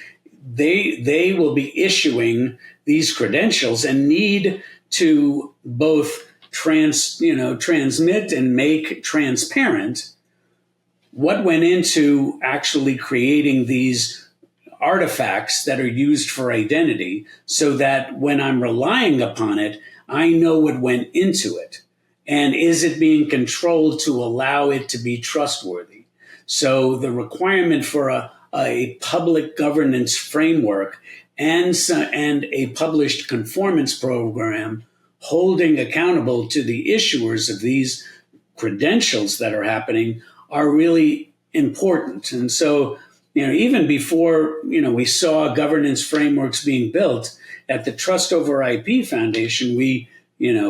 B: they will be issuing these credentials and need to both transmit and make transparent what went into actually creating these artifacts that are used for identity, so that when I'm relying upon it, I know what went into it. And is it being controlled to allow it to be trustworthy? So the requirement for a public governance framework and a published conformance program holding accountable to the issuers of these credentials that are happening are really important. And so, even before, we saw governance frameworks being built at the Trust Over IP Foundation, we,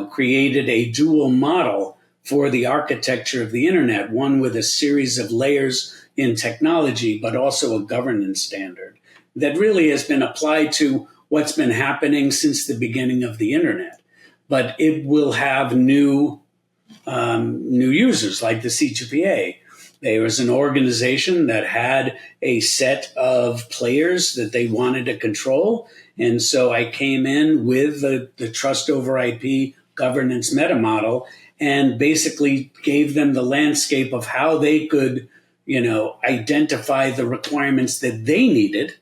B: created a dual model for the architecture of the internet, one with a series of layers in technology, but also a governance standard that really has been applied to what's been happening since the beginning of the internet. But it will have new users like the C2PA. There was an organization that had a set of players that they wanted to control. And so I came in with the Trust Over IP governance meta model and basically gave them the landscape of how they could, identify the requirements that they needed.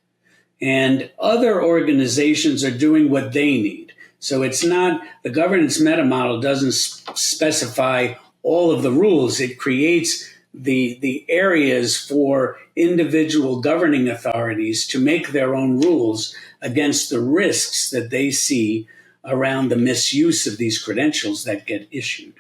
B: And other organizations are doing what they need. So it's not, the governance meta model doesn't specify all of the rules. It creates the areas for individual governing authorities to make their own rules against the risks that they see around the misuse of these credentials that get issued.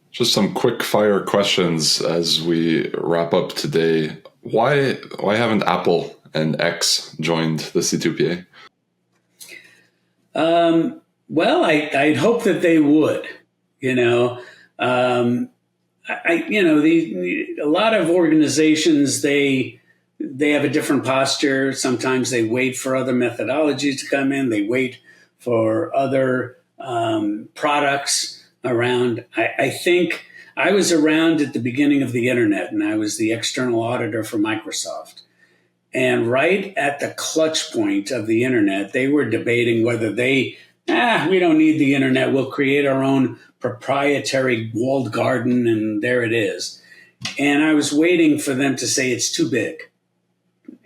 A: Just some quick fire questions as we wrap up today. Why haven't Apple and X joined the C2PA?
B: Well, I'd hope that they would. A lot of organizations, they have a different posture. Sometimes they wait for other methodologies to come in. They wait for other products around. I think I was around at the beginning of the internet, and I was the external auditor for Microsoft. And right at the clutch point of the internet, they were debating whether we don't need the internet. We'll create our own proprietary walled garden, and there it is. And I was waiting for them to say it's too big.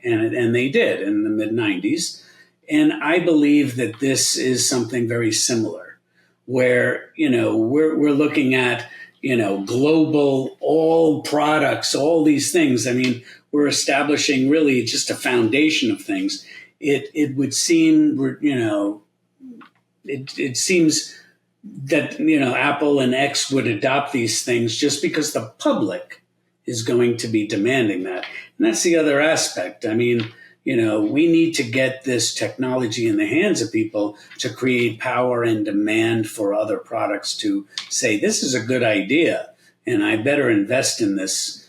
B: And they did in the mid-90s. And I believe that this is something very similar, where, we're looking at, global, all products, all these things. I mean, we're establishing really just a foundation of things. It would seem, it seems that, Apple and X would adopt these things just because the public is going to be demanding that. And that's the other aspect. I mean, we need to get this technology in the hands of people to create power and demand for other products to say, this is a good idea and I better invest in this,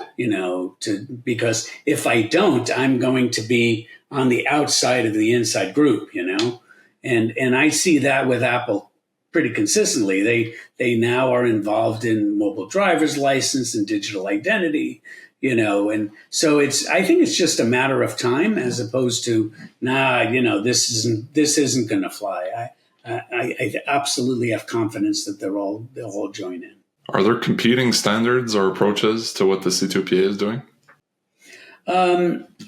B: because if I don't, I'm going to be on the outside of the inside group, and I see that with Apple pretty consistently. They now are involved in mobile driver's license and digital identity, and so I think it's just a matter of time, as opposed to, this isn't going to fly. I absolutely have confidence that they'll all join in.
A: Are there competing standards or approaches to what the C2PA is doing?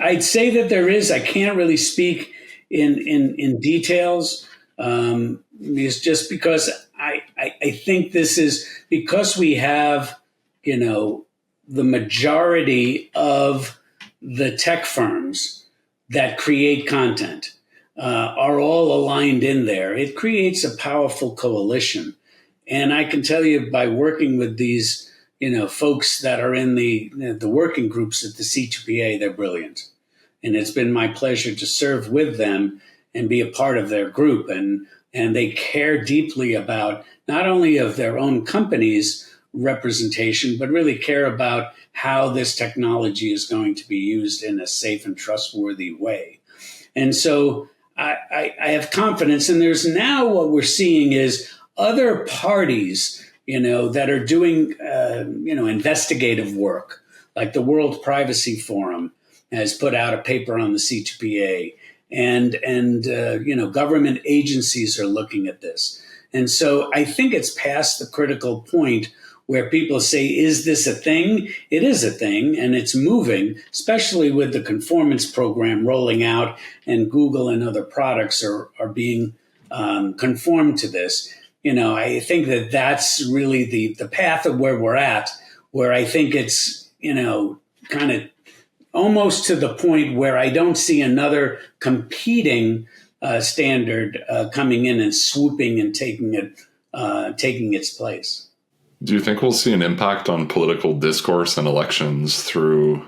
B: I'd say that there is. I can't really speak in details. It's just because I think this is because we have, the majority of the tech firms that create content are all aligned in there. It creates a powerful coalition. And I can tell you, by working with these, folks that are in the working groups at the C2PA, they're brilliant. And it's been my pleasure to serve with them and be a part of their group. And they care deeply about not only of their own company's representation, but really care about how this technology is going to be used in a safe and trustworthy way. And so I have confidence. And there's now what we're seeing is other parties, that are doing, investigative work, like the World Privacy Forum has put out a paper on the C2PA, and government agencies are looking at this. And so I think it's past the critical point where people say, is this a thing? It is a thing, and it's moving, especially with the Conformance program rolling out, and Google and other products are being conformed to this. I think that that's really the path of where we're at, where I think it's, kind of almost to the point where I don't see another competing standard coming in and swooping and taking its place.
A: Do you think we'll see an impact on political discourse and elections through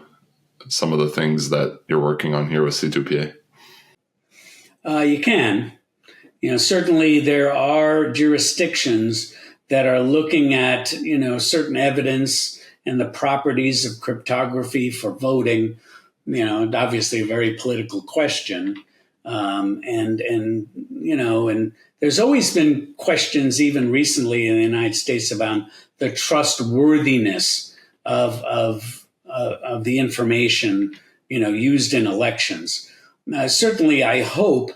A: some of the things that you're working on here with C2PA?
B: You can. Certainly there are jurisdictions that are looking at, certain evidence and the properties of cryptography for voting. Obviously a very political question. And there's always been questions, even recently in the United States, about the trustworthiness of the information, used in elections. Certainly, I hope,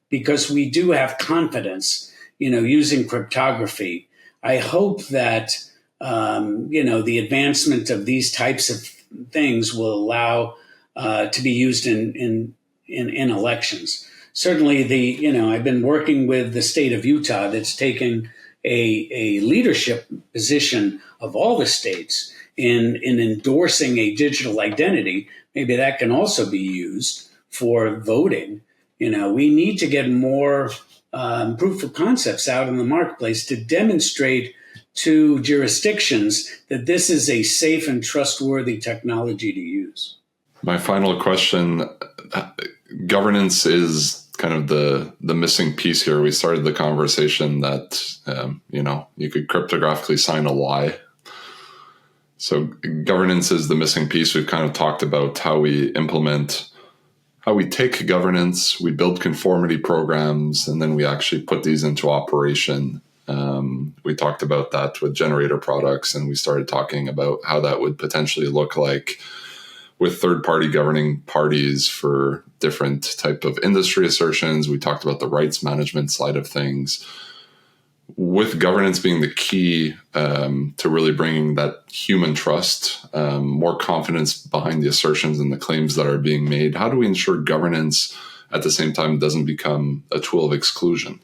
B: because we do have confidence, using cryptography. I hope that the advancement of these types of things will allow to be used in elections. Certainly, I've been working with the state of Utah that's taking a leadership position of all the states in endorsing a digital identity. Maybe that can also be used for voting. We need to get more proof of concepts out in the marketplace to demonstrate to jurisdictions that this is a safe and trustworthy technology to use.
A: My final question, governance is kind of the missing piece here. We started the conversation that, you could cryptographically sign a lie. So governance is the missing piece. We've kind of talked about how we take governance, we build conformity programs, and then we actually put these into operation. We talked about that with generator products, and we started talking about how that would potentially look like with third-party governing parties for different type of industry assertions. We talked about the rights management side of things, with governance being the key to really bringing that human trust, more confidence behind the assertions and the claims that are being made. How do we ensure governance at the same time doesn't become a tool of exclusion?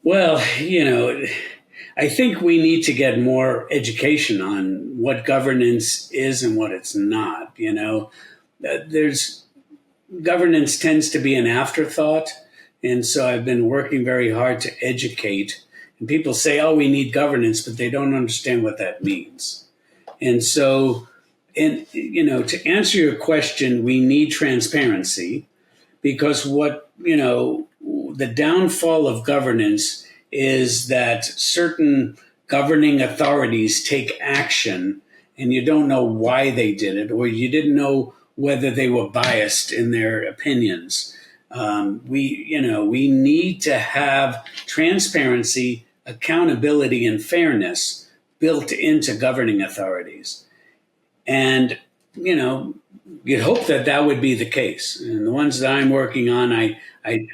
B: Well, I think we need to get more education on what governance is and what it's not. Governance tends to be an afterthought. And so I've been working very hard to educate. And people say, oh, we need governance, but they don't understand what that means. And so, to answer your question, we need transparency, because the downfall of governance is that certain governing authorities take action and you don't know why they did it, or you didn't know whether they were biased in their opinions. We need to have transparency, accountability, and fairness built into governing authorities. And, you'd hope that would be the case. And the ones that I'm working on, I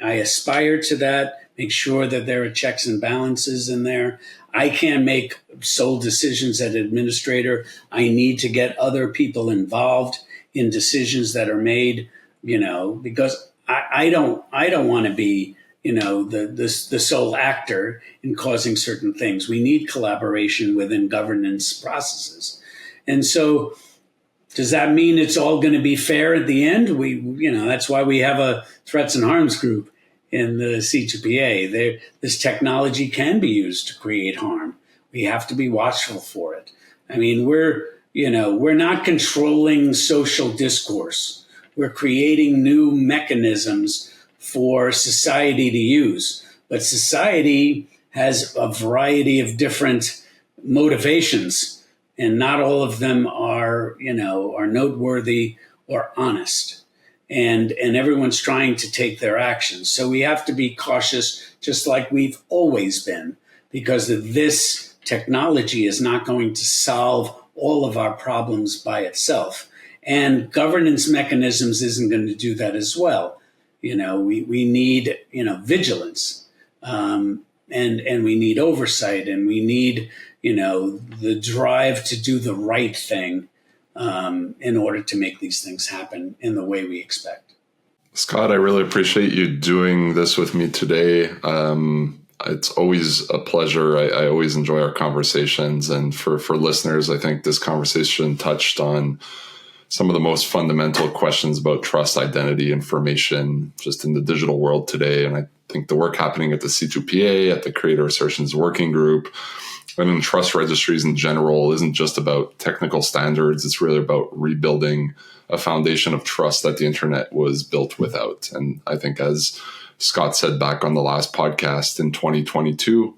B: aspire to that. Make sure that there are checks and balances in there. I can't make sole decisions as administrator. I need to get other people involved in decisions that are made, because I don't want to be, the sole actor in causing certain things. We need collaboration within governance processes. And so, does that mean it's all going to be fair at the end? That's why we have a threats and harms group in the C2PA. This technology can be used to create harm. We have to be watchful for it. I mean, we're not controlling social discourse. We're creating new mechanisms for society to use. But society has a variety of different motivations, and not all of them are noteworthy or honest. And everyone's trying to take their actions. So we have to be cautious, just like we've always been, because this technology is not going to solve all of our problems by itself. And governance mechanisms isn't going to do that as well. We need, vigilance. and we need oversight, and we need, the drive to do the right thing in order to make these things happen in the way we expect.
A: Scott, I really appreciate you doing this with me today. It's always a pleasure. I always enjoy our conversations. And for listeners, I think this conversation touched on some of the most fundamental questions about trust, identity, information, just in the digital world today. And I think the work happening at the C2PA, at the Creator Assertions Working Group, and in trust registries in general isn't just about technical standards. It's really about rebuilding a foundation of trust that the internet was built without. And I think, as Scott said back on the last podcast in 2022,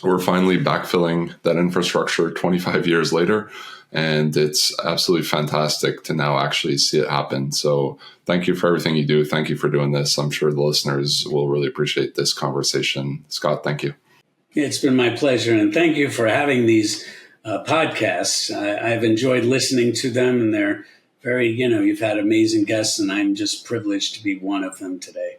A: we're finally backfilling that infrastructure 25 years later. And it's absolutely fantastic to now actually see it happen. So thank you for everything you do. Thank you for doing this. I'm sure the listeners will really appreciate this conversation. Scott, thank you.
B: It's been my pleasure. And thank you for having these podcasts. I've enjoyed listening to them, and they're very, you've had amazing guests, and I'm just privileged to be one of them today.